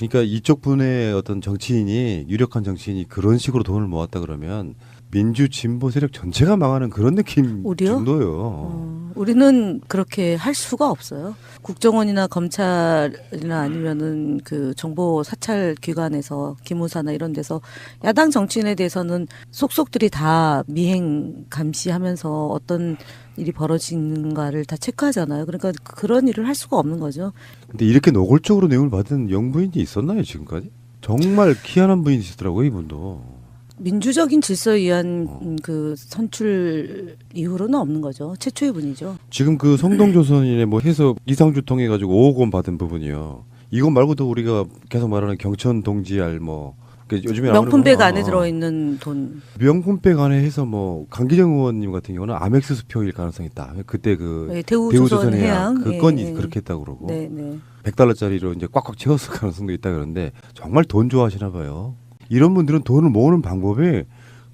그러니까 이쪽 분의 어떤 정치인이 유력한 정치인이 그런 식으로 돈을 모았다 그러면 민주 진보 세력 전체가 망하는 그런 느낌 우리요? 정도예요. 우리는 그렇게 할 수가 없어요. 국정원이나 검찰이나 아니면은 그 정보 사찰 기관에서 기무사나 이런 데서 야당 정치인에 대해서는 속속들이 다 미행 감시하면서 어떤 일이 벌어지는가를 다 체크하잖아요. 그러니까 그런 일을 할 수가 없는 거죠. 근데 이렇게 노골적으로 내용을 받은 영부인이 있었나요 지금까지? 정말 희한한 분이시더라고요 이분도. 민주적인 질서에 의한 그 선출 이후로는 없는 거죠. 최초의 분이죠. 지금 그 성동조선인의 뭐 해서 이상주 통해 가지고 5억 원 받은 부분이요. 이거 말고도 우리가 계속 말하는 경천 동지알 뭐 요즘에 명품백 안에 들어있는 돈. 명품백 안에 해서 뭐 강기정 의원님 같은 경우는 아멕스 수표일 가능성이 있다. 그때 그 네, 대우조선해양 그 건이 그렇게 했다고 그러고 네, 네. $100짜리로 이제 꽉꽉 채웠을 가능성도 있다 그러는데 정말 돈 좋아하시나 봐요. 이런 분들은 돈을 모으는 방법이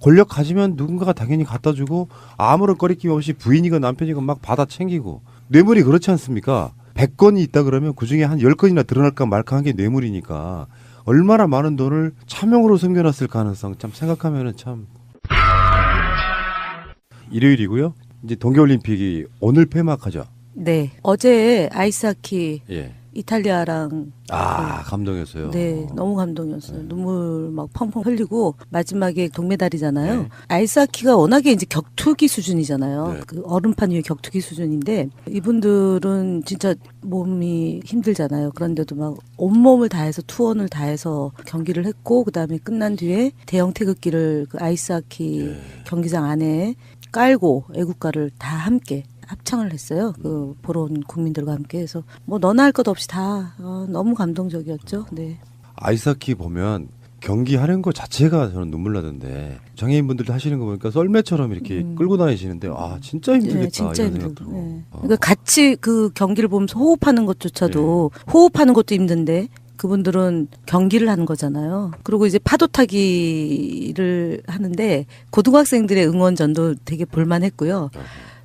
권력 가지면 누군가가 당연히 갖다 주고 아무런 꺼리낌 없이 부인이건 남편이건 막 받아 챙기고 뇌물이 그렇지 않습니까? 100건이 있다 그러면 그중에 한 10건이나 드러날까 말까 한 게 뇌물이니까 얼마나 많은 돈을 차명으로 숨겨놨을 가능성 참 생각하면은 참. 일요일이고요. 이제 동계올림픽이 오늘 폐막하죠. 네. 어제 아이스하키 예. 이탈리아랑 감동이었어요. 네, 너무 감동이었어요. 눈물 막 펑펑 흘리고 마지막에 동메달이잖아요. 네. 아이스하키가 워낙에 이제 격투기 수준이잖아요. 네. 그 얼음판 위에 격투기 수준인데 이분들은 진짜 몸이 힘들잖아요. 그런데도 막 온몸을 다해서 투혼을 다해서 경기를 했고 그다음에 끝난 뒤에 대형 태극기를 그 아이스하키 경기장 안에 깔고 애국가를 다 함께 합창을 했어요. 그 보러 온 국민들과 함께 해서 뭐 너나 할 것 없이 다 너무 감동적이었죠. 네. 아이스하키 보면 경기하는 것 자체가 저는 눈물 나던데 장애인분들도 하시는 거 보니까 썰매처럼 이렇게 끌고 다니시는데 진짜 힘들겠다. 네, 진짜 이런 힘들고. 생각도. 네. 그러니까 같이 그 경기를 보면서 호흡하는 것조차도 호흡하는 것도 힘든데 그분들은 경기를 하는 거잖아요. 그리고 이제 파도 타기를 하는데 고등학생들의 응원전도 되게 볼만했고요.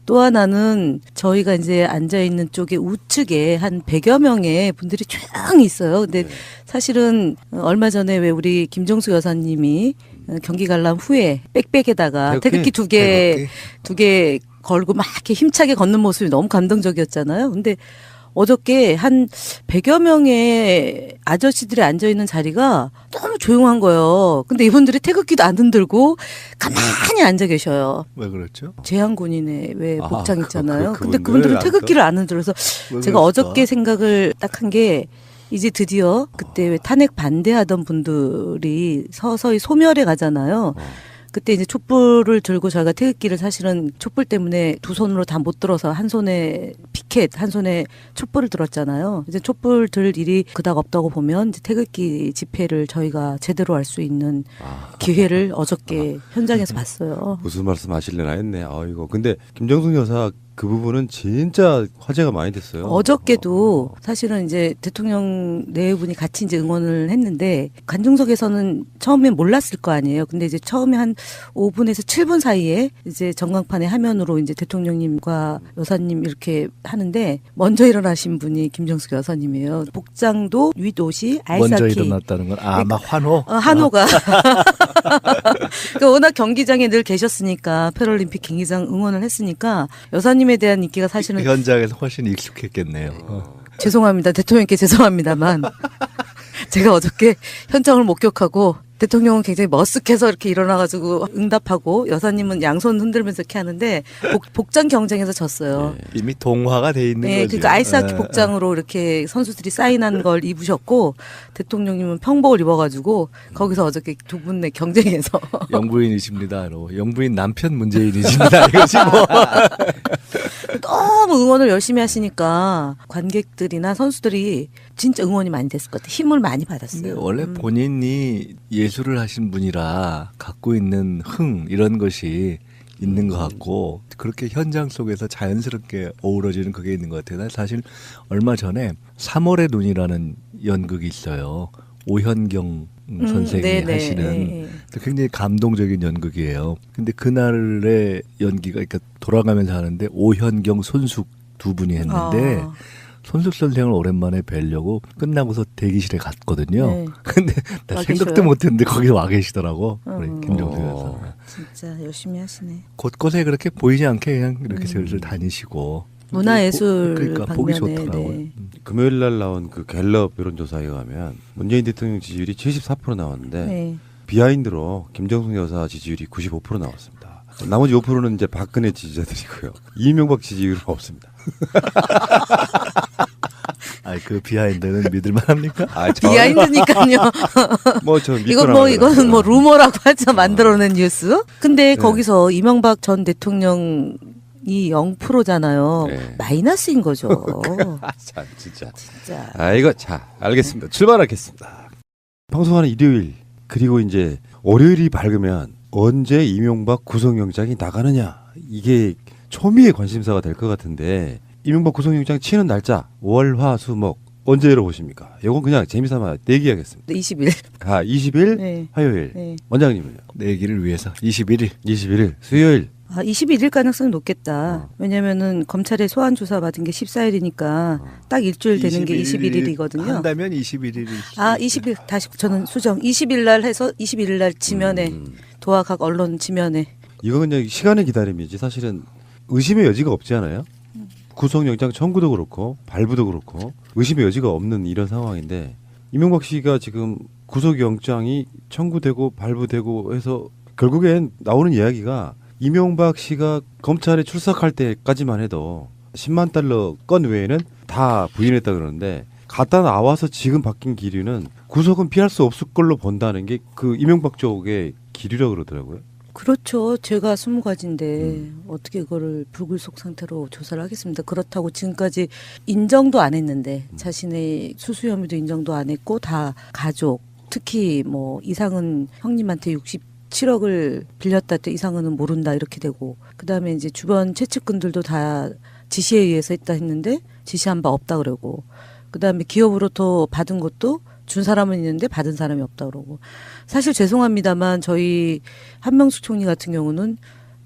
또 하나는 저희가 이제 앉아있는 쪽에 우측에 한 100여 명의 분들이 조용히 있어요. 근데 사실은 얼마 전에 왜 우리 김정수 여사님이 경기 관람 후에 백백에다가 태극기 두 개 걸고 막 이렇게 힘차게 걷는 모습이 너무 감동적이었잖아요. 근데 어저께 한 100여 명의 아저씨들이 앉아있는 자리가 너무 조용한 거예요. 근데 이분들이 태극기도 안 흔들고 가만히 앉아 계셔요. 왜 그렇죠? 제한군인의 왜 복장 있잖아요. 근데 그분들 그분들은 태극기를 안 흔들어서 제가 어저께 생각을 딱 한 게 이제 드디어 그때 왜 탄핵 반대하던 분들이 서서히 소멸해 가잖아요. 그때 이제 촛불을 들고 저희가 태극기를 사실은 촛불 때문에 두 손으로 다 못 들어서 한 손에 피켓, 한 손에 촛불을 들었잖아요. 이제 촛불 들 일이 그닥 없다고 보면 이제 태극기 집회를 저희가 제대로 할 수 있는 기회를 어저께 현장에서 봤어요. 무슨 말씀 하실래나 했네. 아이고. 근데 김정숙 여사 그 부분은 진짜 화제가 많이 됐어요. 어저께도 사실은 이제 대통령 네 분이 같이 이제 응원을 했는데 관중석에서는 처음엔 몰랐을 거 아니에요. 근데 이제 처음에 한 5분에서 7분 사이에 이제 전광판의 화면으로 이제 대통령님과 여사님 이렇게 하는데 먼저 일어나신 분이 김정숙 여사님이에요. 복장도 윗옷이 아이스하키. 먼저 일어났다는 건 아마 환호. 한호가. 그러니까 워낙 경기장에 늘 계셨으니까 패럴림픽 경기장 응원을 했으니까 여사님에 대한 인기가 사실은 현장에서 훨씬 익숙했겠네요. 죄송합니다. 대통령께 죄송합니다만 제가 어저께 현장을 목격하고 대통령은 굉장히 머쓱해서 이렇게 일어나가지고 응답하고 여사님은 양손 흔들면서 이렇게 하는데 복장 경쟁에서 졌어요. 이미 동화가 돼 있는 거죠. 그러니까 아이스하키 복장으로 이렇게 선수들이 사인한 걸 입으셨고 대통령님은 평복을 입어가지고 거기서 어저께 두 분의 경쟁에서 영부인이십니다. 영부인 남편 문재인이십니다. 이것이 뭐. 너무 응원을 열심히 하시니까 관객들이나 선수들이 진짜 응원이 많이 됐을 것 같아요. 힘을 많이 받았어요. 원래 본인이 예술을 하신 분이라 갖고 있는 흥 이런 것이 있는 것 같고 그렇게 현장 속에서 자연스럽게 어우러지는 그게 있는 것 같아요. 사실 얼마 전에 3월의 눈이라는 연극이 있어요. 오현경 선생이 하시는 굉장히 감동적인 연극이에요. 근데 그날의 연기가 그러니까 돌아가면서 하는데 오현경, 손숙 두 분이 했는데 손숙 선생을 오랜만에 뵈려고 끝나고서 대기실에 갔거든요. 네. 근데 나 와 생각도 계셔요? 못했는데 거기 와 계시더라고. 우리 김정수 어. 여사. 진짜 열심히 하시네. 곳곳에 그렇게 보이지 않게 그냥 이렇게 슬슬 다니시고. 문화예술 그러니까 보기 방면에, 좋더라고요. 네. 금요일 날 나온 그 갤럽 여론조사에 의하면 문재인 대통령 지지율이 74% 나왔는데 네. 비하인드로 김정숙 여사 지지율이 95% 나왔습니다. 나머지 5%는 이제 박근혜 지지자들이고요. 이명박 지지율은 없습니다. 아, 그 비하인드는 믿을만합니까? 비하인드니까요. 뭐저 이거는 뭐 루머라고 하죠. 만들어낸 뉴스. 근데 거기서 이명박 전 대통령이 0%잖아요. 네. 마이너스인 거죠. 참 진짜. 진짜. 이거 자 알겠습니다. 출발하겠습니다. 방송하는 일요일 그리고 이제 월요일이 밝으면 언제 이명박 구속영장이 나가느냐 이게 초미의 관심사가 될 것 같은데 이명박 구속영장 치는 날짜 월화수목 언제로 보십니까? 이건 그냥 재미삼아 내기하겠습니다. 20일. 20일 네. 화요일. 네. 원장님은요? 내기를 위해서 21일. 21일 수요일. 21일 가능성이 높겠다. 왜냐면은 검찰에 소환 조사 받은 게 14일이니까 딱 일주일 되는 게 21일이거든요. 한다면 21일이. 20일 다시 저는 수정. 20일 날 해서 21일 날 지면에 도화 각 언론 지면에. 이거 그냥 시간의 기다림이지 사실은 의심의 여지가 없지 않아요? 구속영장 청구도 그렇고 발부도 그렇고 의심의 여지가 없는 이런 상황인데 이명박 씨가 지금 구속영장이 청구되고 발부되고 해서 결국엔 나오는 이야기가 이명박 씨가 검찰에 출석할 때까지만 해도 10만 달러 건 외에는 다 부인했다 그러는데 갔다 나와서 지금 바뀐 기류는 구속은 피할 수 없을 걸로 본다는 게 그 이명박 쪽의 기류라고 그러더라고요. 그렇죠. 죄가 20가지인데 어떻게 그거를 불구속 상태로 조사를 하겠습니다. 그렇다고 지금까지 인정도 안 했는데 자신의 수수 혐의도 인정도 안 했고 다 가족 특히 뭐 이상은 형님한테 67억을 빌렸다 때 이상은은 모른다 이렇게 되고 그다음에 이제 주변 최측근들도 다 지시에 의해서 했다 했는데 지시한 바 없다 그러고 그다음에 기업으로부터 받은 것도 준 사람은 있는데 받은 사람이 없다 그러고 사실 죄송합니다만 저희 한명숙 총리 같은 경우는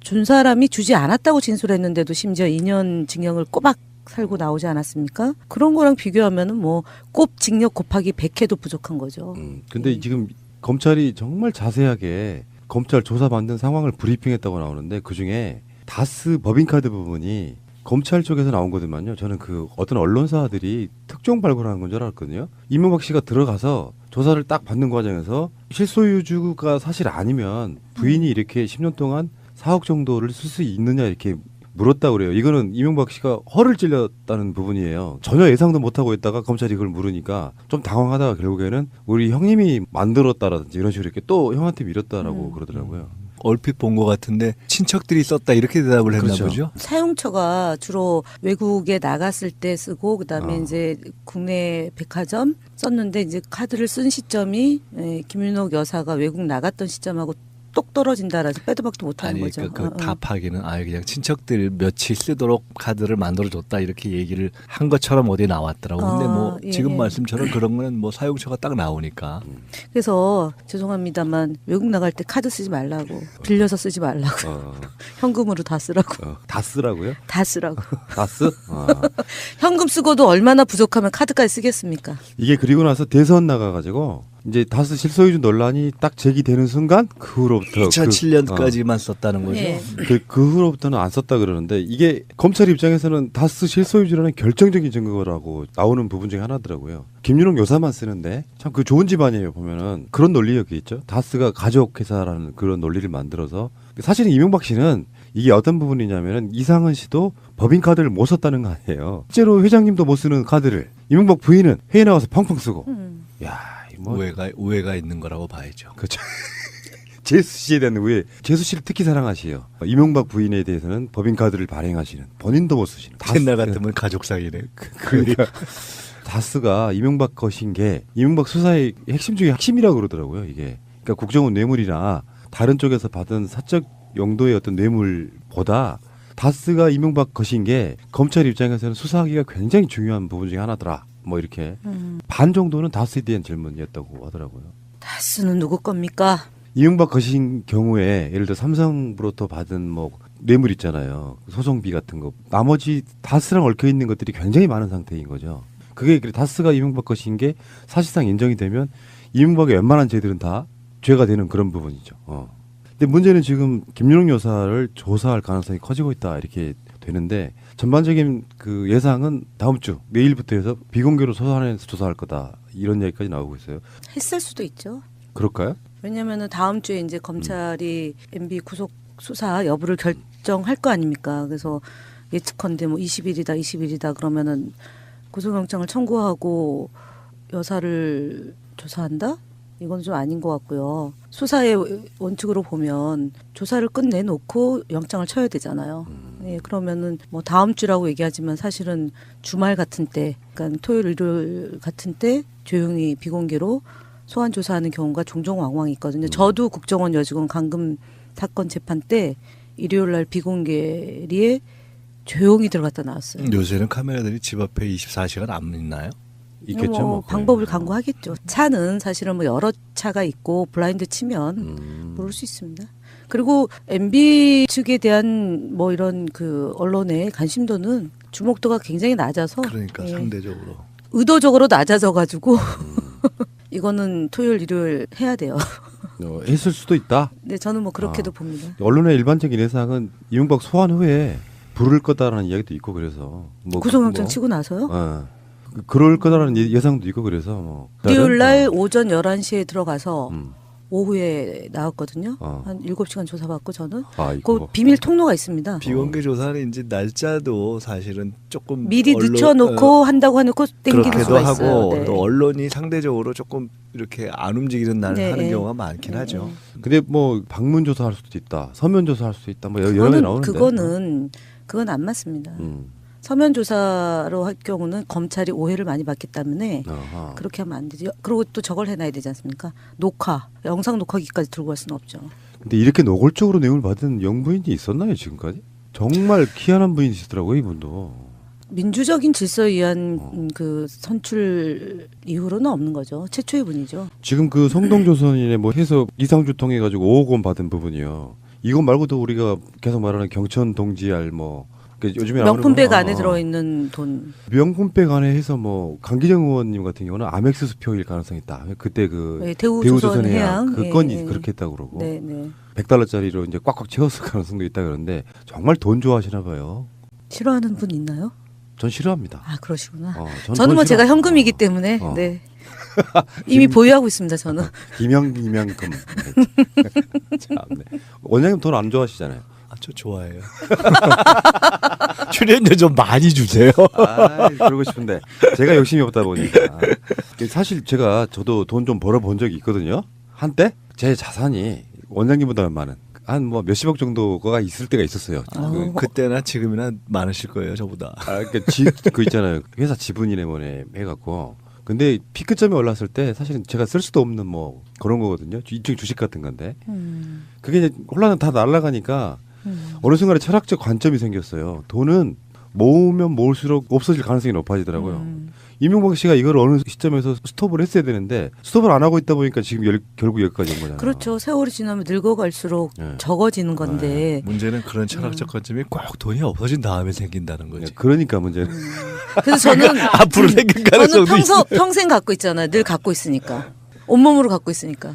준 사람이 주지 않았다고 진술했는데도 심지어 2년 징역을 꼬박 살고 나오지 않았습니까? 그런 거랑 비교하면은 뭐 꼽 징역 곱하기 100회도 부족한 거죠. 근데 지금 검찰이 정말 자세하게 검찰 조사받는 상황을 브리핑했다고 나오는데 그중에 다스 법인카드 부분이 검찰 쪽에서 나온 거더만요. 저는 그 어떤 언론사들이 특종 발굴하는 건 줄 알았거든요. 이명박 씨가 들어가서 조사를 딱 받는 과정에서 실소유주가 사실 아니면 부인이 이렇게 10년 동안 4억 정도를 쓸 수 있느냐 이렇게 물었다 그래요. 이거는 이명박 씨가 허를 찔렸다는 부분이에요. 전혀 예상도 못하고 있다가 검찰이 그걸 물으니까 좀 당황하다가 결국에는 우리 형님이 만들었다라든지 이런 식으로 이렇게 또 형한테 밀었다라고 그러더라고요. 얼핏 본 것 같은데 친척들이 썼다 이렇게 대답을 했나 그렇죠. 보죠. 사용처가 주로 외국에 나갔을 때 쓰고 그다음에 아. 이제 국내 백화점 썼는데 이제 카드를 쓴 시점이 김윤옥 여사가 외국 나갔던 시점하고 똑 떨어진다라서 빼도 박도 못하는 아니 거죠. 그 답하기는 아예 그냥 친척들 며칠 쓰도록 카드를 만들어줬다 이렇게 얘기를 한 것처럼 어디 나왔더라고. 근데 뭐 예, 지금 예. 말씀처럼 그런 거는 뭐 사용처가 딱 나오니까. 그래서 죄송합니다만 외국 나갈 때 카드 쓰지 말라고 빌려서 쓰지 말라고 현금으로 다 쓰라고 다 쓰라고요? 다 쓰라고 다스? 현금 쓰고도 얼마나 부족하면 카드까지 쓰겠습니까? 이게 그리고 나서 대선 나가가지고 이제 다스 실소유주 논란이 딱 제기되는 순간 그 후로부터 2007년까지만 썼다는 거죠. 예. 그 후로부터는 안 썼다 그러는데 이게 검찰 입장에서는 다스 실소유주라는 결정적인 증거라고 나오는 부분 중에 하나더라고요. 김윤옥 여사만 쓰는데 참 그 좋은 집안이에요. 보면은 그런 논리 여기 있죠. 다스가 가족 회사라는 그런 논리를 만들어서 사실은 이명박 씨는 이게 어떤 부분이냐면은 이상은 씨도 법인 카드를 못 썼다는 거 아니에요. 실제로 회장님도 못 쓰는 카드를 이명박 부인은 회에 나와서 펑펑 쓰고. 야, 뭐 우애가 있는 거라고 봐야죠. 그렇죠. 제수 씨에 대한 우애. 제수 씨를 특히 사랑하시요. 이명박 부인에 대해서는 법인 카드를 발행하시는 본인도 못 쓰시는. 옛날 같으면 가족 사이네. 그러니까 다스가 이명박 것인 게 이명박 수사의 핵심 중에 핵심이라고 그러더라고요. 이게 그러니까 국정원 뇌물이나 다른 쪽에서 받은 사적 용도의 어떤 뇌물보다 다스가 이명박 것인 게 검찰 입장에서는 수사하기가 굉장히 중요한 부분 중에 하나더라. 뭐 이렇게 반 정도는 다스에 대한 질문이었다고 하더라고요. 다스는 누구 겁니까? 이명박 것인 경우에 예를 들어 삼성으로부터 받은 뭐 뇌물 있잖아요. 소송비 같은 거. 나머지 다스랑 얽혀 있는 것들이 굉장히 많은 상태인 거죠. 그게 다스가 이명박 것인 게 사실상 인정이 되면 이명박의 웬만한 죄들은 다 죄가 되는 그런 부분이죠. 근데 문제는 지금 김윤옥 여사를 조사할 가능성이 커지고 있다 이렇게 되는데 전반적인 그 예상은 다음 주 내일부터 해서 비공개로 소환해서 조사할 거다 이런 얘기까지 나오고 있어요. 했을 수도 있죠. 그럴까요? 왜냐하면 다음 주에 이제 검찰이 MB 구속 수사 여부를 결정할 거 아닙니까? 그래서 예측컨대 뭐 20일이다 그러면은 구속영장을 청구하고 여사를 조사한다? 이건 좀 아닌 것 같고요. 수사의 원칙으로 보면 조사를 끝내놓고 영장을 쳐야 되잖아요. 예, 그러면은 뭐 다음 주라고 얘기하지만 사실은 주말 같은 때, 그러니까 토요일, 일요일 같은 때 조용히 비공개로 소환 조사하는 경우가 종종 왕왕 있거든요. 저도 국정원 여직원 감금 사건 재판 때 일요일 날 비공개리에 조용히 들어갔다 나왔어요. 요새는 카메라들이 집 앞에 24시간 안 있나요? 있겠죠. 뭐 방법을 강구하겠죠. 차는 사실은 뭐 여러 차가 있고 블라인드 치면 모를 수 있습니다. 그리고 MB 측에 대한 뭐 이런 그 언론의 관심도는 주목도가 굉장히 낮아서 그러니까 예, 상대적으로 의도적으로 낮아져 가지고 이거는 토요일 일요일 해야 돼요. 했을 수도 있다. 네, 저는 뭐 그렇게도 봅니다. 언론의 일반적인 예상은 이명박 소환 후에 부를 거다라는 이야기도 있고 그래서 뭐 구속영장 치고 나서요? 그럴 거다라는 예상도 있고 그래서 뭐 일요일 날 오전 11시에 들어가서 음. 오후에 나왔거든요. 한 7시간 조사받고 저는. 이거 그 비밀 통로가 있습니다. 비공개 조사는 이제 날짜도 사실은 조금 미리 늦춰놓고 한다고 해놓고 땡기는 그렇게도 수가 하고 있어요. 네. 또 언론이 상대적으로 조금 이렇게 안 움직이는 날 네, 하는 네. 경우가 많긴 하죠. 근데 뭐 방문 조사할 수도 있다. 서면 조사할 수도 있다. 뭐 여러 가지 나오는데. 그건 안 맞습니다. 음. 서면 조사로 할 경우는 검찰이 오해를 많이 받기 때문에 아하. 그렇게 하면 안 되죠. 그리고 또 저걸 해놔야 되지 않습니까? 녹화, 영상 녹화기까지 들고 갈 수는 없죠. 근데 이렇게 노골적으로 내용을 받은 영부인이 있었나요 지금까지? 정말 희한한 분이시더라고요 이분도. 민주적인 질서에 의한 그 선출 이후로는 없는 거죠. 최초의 분이죠. 지금 그 성동조선인의 뭐 해서 이상주 통해 가지고 5억 원 받은 부분이요. 이것 말고도 우리가 계속 말하는 경천 동지알 뭐 요즘에 명품백 안에 들어있는 돈. 명품백 안에 해서 뭐 강기정 의원님 같은 경우는 아멕스 수표일 가능성이 있다. 그때 그 네, 대우조선해양 그 건이 예, 예. 그렇게 했다고 그러고 네, 네. $100짜리로 이제 꽉꽉 채웠을 가능성도 있다 그러는데 정말 돈 좋아하시나 봐요. 싫어하는 분 있나요? 전 싫어합니다. 아, 그러네. 저는 저는 뭐 돈 싫어. 제가 현금이기 때문에 어. 네. 이미 보유하고 있습니다. 저는. 김영금. 참, 네. 원장님 돈 안 좋아하시잖아요. 저 좋아해요. 출연료 좀 많이 주세요. 그러고 싶은데 제가 욕심이 없다 보니까 사실 저도 돈 좀 벌어본 적이 있거든요. 한때 제 자산이 원장님보다 많은 한 뭐 몇십억 정도가 있을 때가 있었어요. 그때나 지금이나 많으실 거예요, 저보다. 그러니까 그 있잖아요. 회사 지분이네 뭐네 해갖고. 근데 피크점에 올랐을 때 사실은 제가 쓸 수도 없는 뭐 그런 거거든요. 일종의 주식 같은 건데. 그게 이제 혼란은 다 날아가니까 어느 순간에 철학적 관점이 생겼어요. 돈은 모으면 모을수록 없어질 가능성이 높아지더라고요. 이명박 씨가 이걸 어느 시점에서 스톱을 했어야 되는데 스톱을 안 하고 있다 보니까 지금 결국 여기까지 온 거잖아요. 그렇죠. 세월이 지나면 늙어갈수록 네. 적어지는 건데. 문제는 그런 철학적 관점이 꼭 돈이 없어진 다음에 생긴다는 거지. 그러니까 문제는. 그래서 저는 앞으로 생길 가능성도 있어. 평생 갖고 있잖아요. 늘 갖고 있으니까. 온몸으로 갖고 있으니까.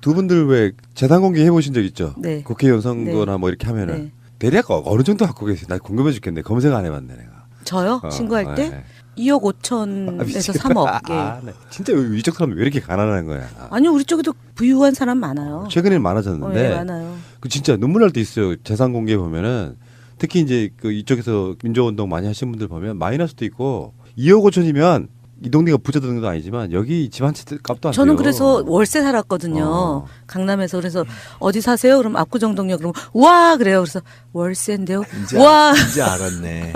두 분들 왜 재산 공개 해보신 적 있죠? 네. 국회의원 선거나 네. 뭐 이렇게 하면은 네. 대략 어느 정도 갖고 계세요? 나 궁금해 죽겠네. 검색 안 해봤네 내가. 저요? 신고할 때? 네. 2억 5천에서 3억. 예. 네. 진짜 이쪽 사람 왜 이렇게 가난한 거야? 아니요, 우리 쪽에도 부유한 사람 많아요. 최근에는 많아졌는데 예, 많아요. 그 진짜 눈물 날 때 있어요. 재산 공개 보면은 특히 이제 그 이쪽에서 민주운동 많이 하시는 분들 보면 마이너스도 있고 2억 5천이면 이 동네가 부자 되는 건 아니지만 여기 집 한 채 값도 안 돼요. 저는 그래서 월세 살았거든요. 강남에서. 그래서 어디 사세요? 그럼 압구정동역. 그럼 와 그래요. 그래서 월세인데요. 이제 알았네.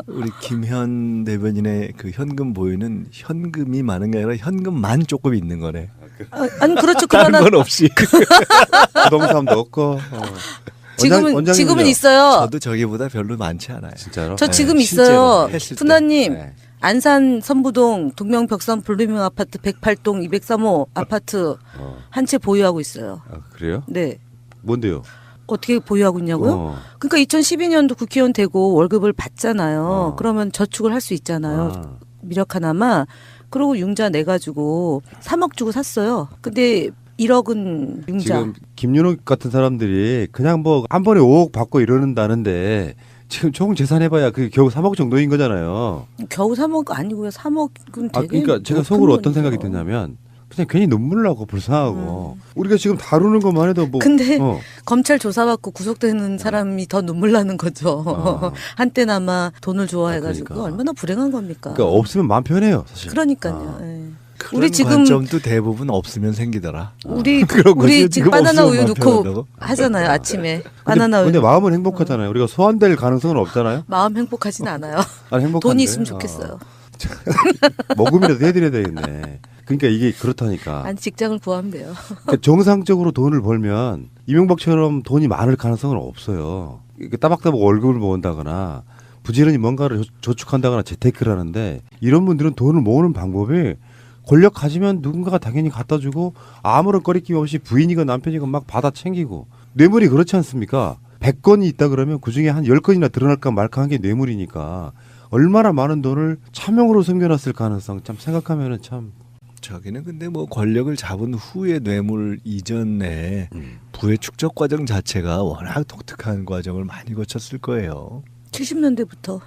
우리 김현 대변인의 그 현금 보유는 현금이 많은 게 아니라 현금만 조금 있는 거네. 아니 그렇죠. 다른 그러나 건 없이. 부동산도 없고. 지금은 있어요. 저도 저기보다 별로 많지 않아요. 진짜로? 저 지금 네, 있어요. 실제로 했을 때. 푸나님. 네. 안산 선부동 동명벽산 블루밍 아파트 108동 203호 아파트 한 채 보유하고 있어요. 그래요? 네. 뭔데요? 어떻게 보유하고 있냐고요? 어. 그러니까 2012년도 국회의원 되고 월급을 받잖아요. 어. 그러면 저축을 할 수 있잖아요. 아. 미력 하나만. 그러고 융자 내가지고 3억 주고 샀어요. 근데 1억은 융자. 지금 김윤옥 같은 사람들이 그냥 뭐 한 번에 5억 받고 이러는다는데 지금 총 재산해봐야 그게 겨우 3억 정도인 거잖아요. 겨우 3억 아니고요. 3억은 아, 되게 그러니까 제가 높은 속으로 어떤 돈이죠. 생각이 드냐면 그냥 괜히 눈물 나고 불쌍하고 우리가 지금 다루는 것만 해도 뭐 근데 어. 검찰 조사받고 구속되는 사람이 더 눈물 나는 거죠. 아. 한때나마 돈을 좋아해가지고 그러니까. 얼마나 불행한 겁니까? 그러니까 없으면 마음 편해요 사실. 그러니까요. 아. 예. 그런 우리 지금 관점도 대부분 없으면 생기더라. 우리 그런 거지. 우리 지금 지금 바나나 우유 없으면 넣고 마음 편하다고? 하잖아요. 아침에 바나나 우유. 근데 마음은 행복하잖아요. 우리가 소환될 가능성은 없잖아요. 마음 행복하진 않아요. 아니, 행복한데. 돈이 있으면 좋겠어요. 모금이라도 해드려야 되겠네. 그러니까 이게 그렇다니까. 아니 직장을 구하면 돼요. 그러니까 정상적으로 돈을 벌면 이명박처럼 돈이 많을 가능성은 없어요. 이렇게 따박따박 월급을 모은다거나 부지런히 뭔가를 저축한다거나 재테크를 하는데 이런 분들은 돈을 모으는 방법이 권력 가지면 누군가가 당연히 갖다 주고 아무런 거리낌 없이 부인이건 남편이건 막 받아 챙기고 뇌물이 그렇지 않습니까? 100건이 있다 그러면 그중에 한 10건이나 드러날까 말까 한 게 뇌물이니까 얼마나 많은 돈을 차명으로 숨겨놨을 가능성 참 생각하면은 참 저기는 근데 뭐 권력을 잡은 후에 뇌물 이전에 부의 축적 과정 자체가 워낙 독특한 과정을 많이 거쳤을 거예요. 70년대부터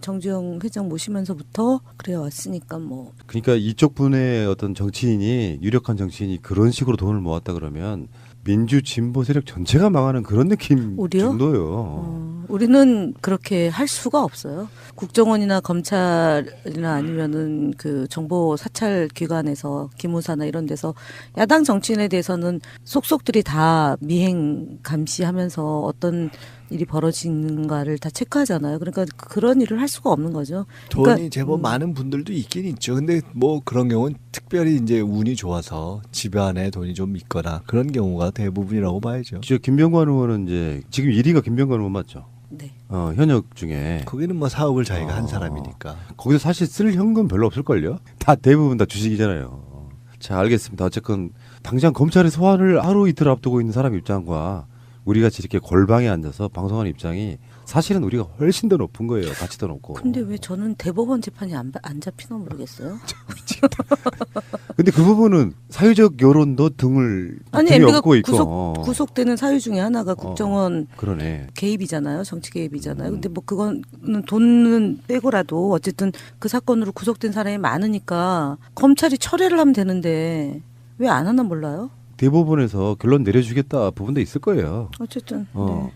정주영 회장 모시면서부터 그래 왔으니까 뭐 그러니까 이쪽 분의 어떤 정치인이 유력한 정치인이 그런 식으로 돈을 모았다 그러면 민주 진보 세력 전체가 망하는 그런 느낌 우리요? 정도요. 우리는 그렇게 할 수가 없어요. 국정원이나 검찰이나 아니면은 그 정보 사찰 기관에서 기무사나 이런 데서 야당 정치인에 대해서는 속속들이 다 미행 감시하면서 어떤 일이 벌어지는가를 다 체크하잖아요. 그러니까 그런 일을 할 수가 없는 거죠. 돈이 그러니까, 제법 많은 분들도 있긴 있죠. 근데 뭐 그런 경우는 특별히 이제 운이 좋아서 집안에 돈이 좀 있거나 그런 경우가 대부분이라고 봐야죠. 저 김병관 의원은 이제 지금 1위가 김병관 의원 맞죠? 네. 현역 중에 거기는 뭐 사업을 자기가 한 어. 사람이니까. 거기서 사실 쓸 현금 별로 없을걸요? 다 대부분 다 주식이잖아요. 자, 알겠습니다. 어쨌건 당장 검찰의 소환을 하루 이틀 앞두고 있는 사람 입장과 우리같이 이렇게 골방에 앉아서 방송하는 입장이 사실은 우리가 훨씬 더 높은 거예요. 가치도 높고. 근데 왜 저는 대법원 재판이 안 잡히나 모르겠어요. 근데 그 부분은 사회적 여론도 등을 아니 등에 MB가 업고 있고. 구속되는 사유 중에 하나가 국정원 그러네. 개입이잖아요. 정치 개입이잖아요. 근데 뭐 그거는 돈은 빼고라도 어쨌든 그 사건으로 구속된 사람이 많으니까 검찰이 철회를 하면 되는데 왜 안 하나 몰라요. 대법원에서 결론 내려주겠다 부분도 있을 거예요. 어쨌든 어. 네.